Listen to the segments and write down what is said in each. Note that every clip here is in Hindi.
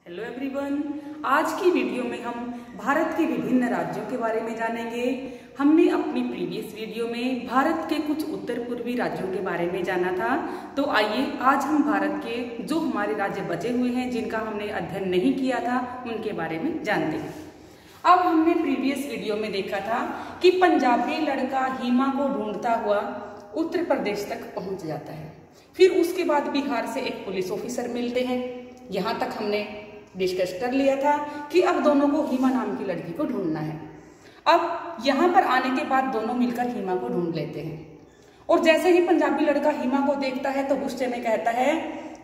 हेलो एवरीवन, आज की वीडियो में हम भारत के विभिन्न राज्यों के बारे में जानेंगे। हमने अपनी प्रीवियस वीडियो में भारत के कुछ उत्तर पूर्वी राज्यों के बारे में जाना था, तो आइए आज हम भारत के जो हमारे राज्य बचे हुए हैं जिनका हमने अध्ययन नहीं किया था उनके बारे में जानते हैं। अब हमने प्रीवियस वीडियो में देखा था कि पंजाबी लड़का हिमा को ढूंढता हुआ उत्तर प्रदेश तक पहुंच जाता है। फिर उसके बाद बिहार से एक पुलिस ऑफिसर मिलते हैं। यहाँ तक हमने डिस्कस कर लिया था कि अब दोनों को हिमा नाम की लड़की को ढूंढना है। अब यहाँ पर आने के बाद दोनों मिलकर हिमा को ढूंढ लेते हैं और जैसे ही पंजाबी लड़का हिमा को देखता है तो गुस्से में कहता है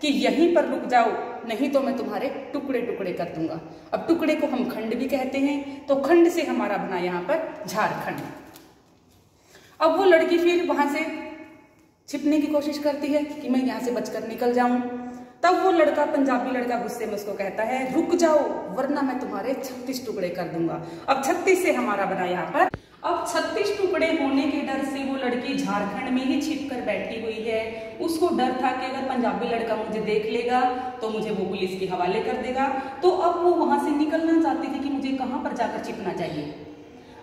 कि यहीं पर रुक जाओ, नहीं तो मैं तुम्हारे टुकड़े टुकड़े कर दूंगा। अब टुकड़े को हम खंड भी कहते हैं, तो खंड से हमारा बना यहाँ पर झारखंड। अब वो लड़की फिर वहां से छिपने की कोशिश करती है कि मैं यहाँ से बचकर निकल जाऊं। तब वो लड़का, पंजाबी लड़का, गुस्से में उसको कहता है रुक जाओ वरना मैं तुम्हारे 36 टुकड़े कर दूंगा। अब 36 से हमारा बना यहाँ पर। अब 36 टुकड़े होने के डर से वो लड़की झारखंड में ही छिप कर बैठी हुई है। उसको डर था कि अगर पंजाबी लड़का मुझे देख लेगा तो मुझे वो पुलिस के हवाले कर देगा। तो अब वो वहां से निकलना चाहती थी कि मुझे कहाँ पर जाकर छिपना चाहिए।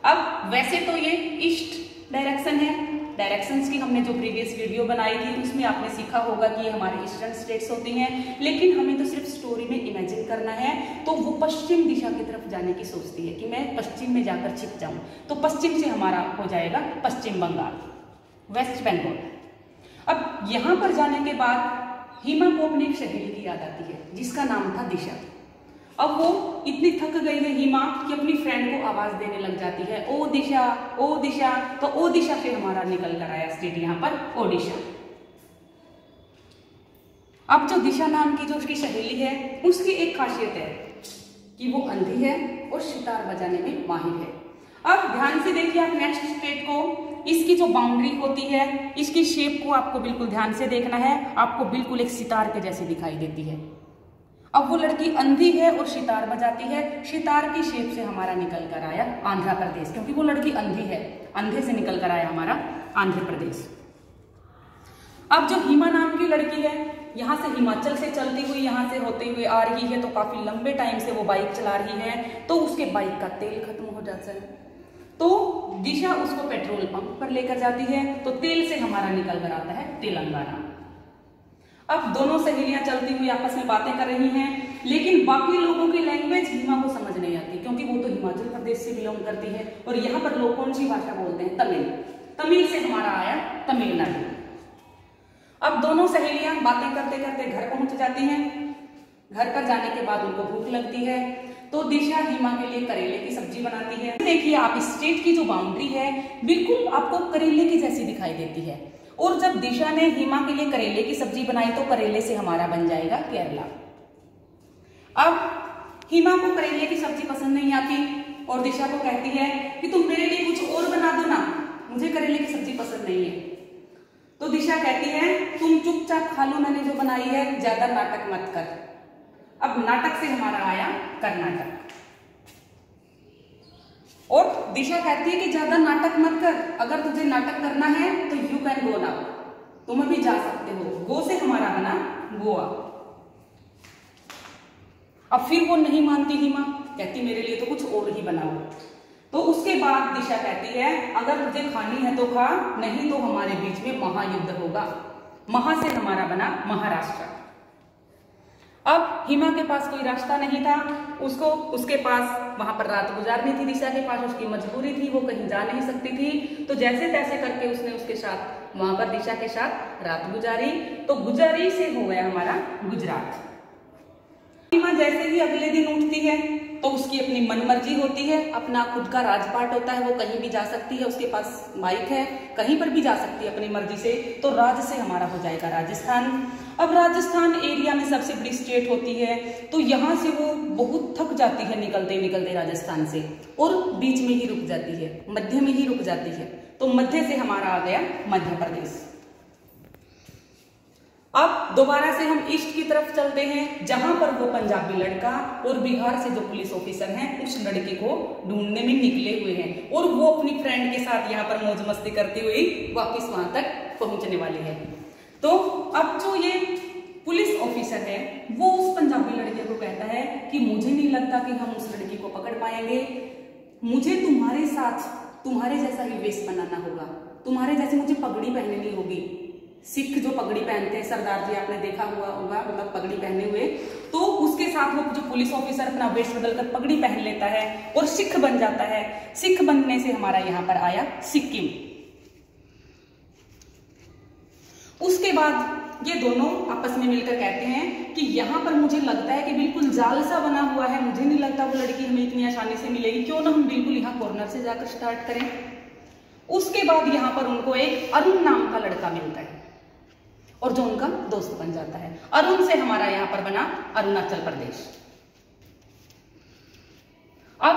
अब वैसे तो ये ईस्ट डायरेक्शन है। डायरेक्शंस की हमने जो प्रीवियस वीडियो बनाई थी उसमें आपने सीखा होगा कि ये हमारे ईस्टर्न स्टेट्स होती हैं, लेकिन हमें तो सिर्फ स्टोरी में इमेजिन करना है। तो वो पश्चिम दिशा की तरफ जाने की सोचती है कि मैं पश्चिम में जाकर छिप जाऊं। तो पश्चिम से हमारा हो जाएगा पश्चिम बंगाल, वेस्ट बंगाल। अब यहाँ पर जाने के बाद हिमा को अपनी एक सहेली की याद आती है जिसका नाम था दिशा। अब वो इतनी थक गई है हिमा कि अपनी फ्रेंड को आवाज देने लग जाती है, ओ दिशा, ओ दिशा। तो ओ दिशा से हमारा निकल कर आया स्टेट यहाँ पर ओडिशा। अब जो दिशा नाम की जो उसकी सहेली है उसकी एक खासियत है कि वो अंधी है और सितार बजाने में माहिर है। अब ध्यान से देखिए आप नेक्स्ट स्टेट को, इसकी जो बाउंड्री होती है, इसकी शेप को आपको बिल्कुल ध्यान से देखना है। आपको बिल्कुल एक सितार के जैसी दिखाई देती है। अब वो लड़की अंधी है और सितार बजाती है। सितार की शेप से हमारा निकल कर आया आंध्र प्रदेश, क्योंकि वो लड़की अंधी है, अंधे से निकल कर आया हमारा आंध्र प्रदेश। अब जो हिमा नाम की लड़की है यहाँ से हिमाचल से चलती हुई यहाँ से होते हुए आ रही है, तो काफी लंबे टाइम से वो बाइक चला रही है। तो उसके बाइक का तेल खत्म हो जाता है, तो दिशा उसको पेट्रोल पंप पर लेकर जाती है। तो तेल से हमारा निकल कर आता है तेलंगाना। अब दोनों सहेलियां चलती हुई आपस में बातें कर रही हैं, लेकिन बाकी लोगों की लैंग्वेज हिमा को समझ नहीं आती, क्योंकि वो तो हिमाचल प्रदेश से बिलोंग करती है और यहाँ पर लोग कौन सी भाषा बोलते हैं? तमिल। तमिल से हमारा आया तमिलनाडु। अब दोनों सहेलियां बातें करते करते घर पहुंच जाती हैं। घर पर जाने के बाद उनको भूख लगती है, तो दिशा हिमा के लिए करेले की सब्जी बनाती है। देखिए आप स्टेट की जो बाउंड्री है बिल्कुल आपको करेले की जैसी दिखाई देती है। और जब दिशा ने हिमा के लिए करेले की सब्जी बनाई तो करेले से हमारा बन जाएगा केरला। अब हिमा को करेले की सब्जी पसंद नहीं आती और दिशा को कहती है कि तुम मेरे लिए कुछ और बना दो ना, मुझे करेले की सब्जी पसंद नहीं है। तो दिशा कहती है तुम चुपचाप खा लो, मैंने जो बनाई है, ज्यादा नाटक मत कर। अब नाटक से हमारा आया कर्नाटक। और दिशा कहती है कि ज्यादा नाटक मत कर, अगर तुझे नाटक करना है तो यू कैन गो नाउ, तुम अभी जा सकते हो। गो से हमारा बना गोवा। अब फिर वो नहीं मानती हिमा, कहती मेरे लिए तो कुछ और ही बनाओ। तो उसके बाद दिशा कहती है अगर तुझे खानी है तो खा, नहीं तो हमारे बीच में महायुद्ध होगा। महा से हमारा बना महाराष्ट्र। अब हिमा के पास कोई रास्ता नहीं था, उसको उसके पास वहां पर रात गुजारनी थी। दिशा के पास उसकी मजबूरी थी, वो कहीं जा नहीं सकती थी। तो जैसे तैसे करके उसने उसके साथ वहां पर दिशा के साथ रात गुजारी। तो गुजरी से हो गया हमारा गुजरात। हिमा जैसे ही अगले दिन उठती है तो उसकी अपनी मनमर्जी होती है, अपना खुद का राजपाट होता है, वो कहीं भी जा सकती है। उसके पास बाइक है, कहीं पर भी जा सकती है अपनी मर्जी से। तो राज से हमारा हो जाएगा राजस्थान। अब राजस्थान एरिया में सबसे बड़ी स्टेट होती है, तो यहाँ से वो बहुत थक जाती है निकलते निकलते राजस्थान से, और बीच में ही रुक जाती है, मध्य में ही रुक जाती है। तो मध्य से हमारा आ गया मध्य प्रदेश। अब दोबारा से हम ईस्ट की तरफ चलते हैं, जहां पर वो पंजाबी लड़का और बिहार से जो पुलिस ऑफिसर हैं उस लड़की को ढूंढने में निकले हुए हैं, और वो अपनी फ्रेंड के साथ यहाँ पर मौज मस्ती करती हुई वापस वहां तक पहुंचने वाली है। तो अब जो ये पुलिस ऑफिसर है वो उस पंजाबी लड़के को कहता है कि मुझे नहीं लगता कि हम उस लड़की को पकड़ पाएंगे, मुझे तुम्हारे साथ तुम्हारे जैसा ही वेश बनाना होगा, तुम्हारे जैसे मुझे पगड़ी पहननी होगी। सिख जो पगड़ी पहनते हैं, सरदार जी आपने देखा हुआ होगा, मतलब पगड़ी पहने हुए, तो उसके साथ वो जो पुलिस ऑफिसर अपना वेश बदलकर पगड़ी पहन लेता है और सिख बन जाता है। सिख बनने से हमारा यहाँ पर आया सिक्किम। उसके बाद ये दोनों आपस में मिलकर कहते हैं कि यहाँ पर मुझे लगता है कि बिल्कुल जाल सा बना हुआ है, मुझे नहीं लगता वो लड़की हमें इतनी आसानी से मिलेगी, क्यों ना हम बिल्कुल यहाँ कॉर्नर से जाकर स्टार्ट करें। उसके बाद यहाँ पर उनको एक अरुण नाम का लड़का मिलता है और जो उनका दोस्त बन जाता है। अरुण से हमारा यहाँ पर बना अरुणाचल प्रदेश। अब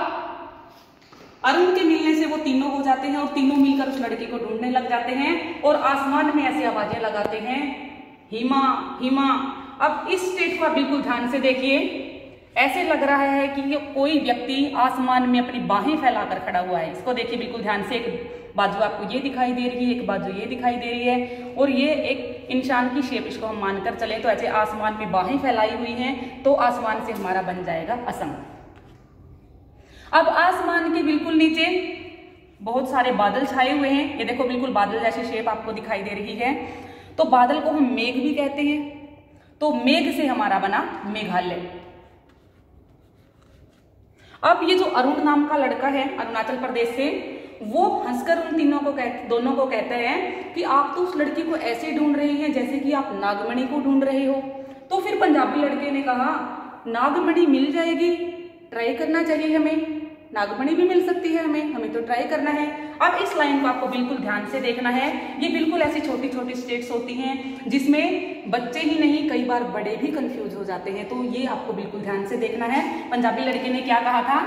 अरुण के मिलने से वो तीनों हो जाते हैं और तीनों मिलकर उस लड़की को ढूंढने लग जाते हैं और आसमान में ऐसी आवाजें लगाते हैं, हिमा हिमा। अब इस स्टेट को आप बिल्कुल ध्यान से देखिए, ऐसे लग रहा है कि ये कोई व्यक्ति आसमान में अपनी बाहें फैलाकर खड़ा हुआ है। इसको देखिए बिल्कुल ध्यान से, एक बाजू आपको ये दिखाई दे रही है, एक बाजू ये दिखाई दे रही है और ये एक इंसान की शेप, इसको हम मानकर चले तो ऐसे आसमान में बाहें फैलाई हुई हैं, तो आसमान से हमारा बन जाएगा असम। अब आसमान के बिल्कुल नीचे बहुत सारे बादल छाए हुए हैं, ये देखो बिल्कुल बादल जैसी शेप आपको दिखाई दे रही है, तो बादल को हम मेघ भी कहते हैं, तो मेघ से हमारा बना मेघालय। अब ये जो अरुण नाम का लड़का है अरुणाचल प्रदेश से, वो हंसकर उन दोनों को कहते हैं कि आप तो उस लड़की को ऐसे ढूंढ रहे हैं जैसे कि आप नागमणि को ढूंढ रहे हो। तो फिर पंजाबी लड़के ने कहा, नागमणि मिल जाएगी, ट्राई करना चाहिए हमें, नागमणि भी मिल सकती है हमें तो ट्राई करना है। अब इस लाइन को आपको बिल्कुल ध्यान से देखना है, ये बिल्कुल ऐसी छोटी छोटी स्टेट्स होती हैं जिसमें बच्चे ही नहीं कई बार बड़े भी कंफ्यूज हो जाते हैं, तो ये आपको बिल्कुल ध्यान से देखना है। पंजाबी लड़के ने क्या कहा था,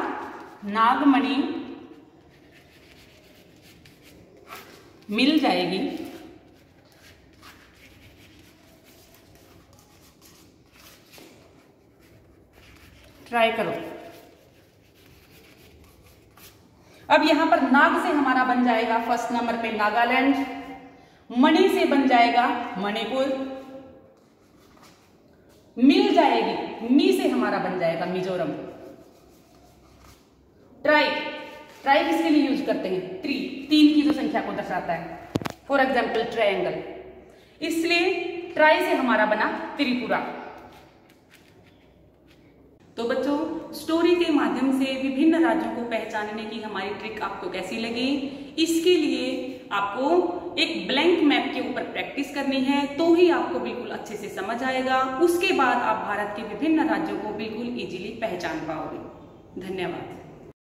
नागमणि मिल जाएगी, ट्राई करो। अब यहां पर नाग से हमारा बन जाएगा फर्स्ट नंबर पे नागालैंड, मणि से बन जाएगा मणिपुर, मिल जाएगी, मी से हमारा बन जाएगा मिजोरम। ट्राई, ट्राई किसके लिए यूज करते हैं, तीन की जो संख्या को दर्शाता है, फॉर एग्जाम्पल ट्रायंगल, इसलिए ट्राई से हमारा बना त्रिपुरा। तो बच्चों, स्टोरी के माध्यम से विभिन्न राज्यों को पहचानने की हमारी ट्रिक आपको कैसी लगी? इसके लिए आपको एक ब्लैंक मैप के ऊपर प्रैक्टिस करनी है, तो ही आपको बिल्कुल अच्छे से समझ आएगा। उसके बाद आप भारत के विभिन्न राज्यों को बिल्कुल इजीली पहचान पाओगे। धन्यवाद।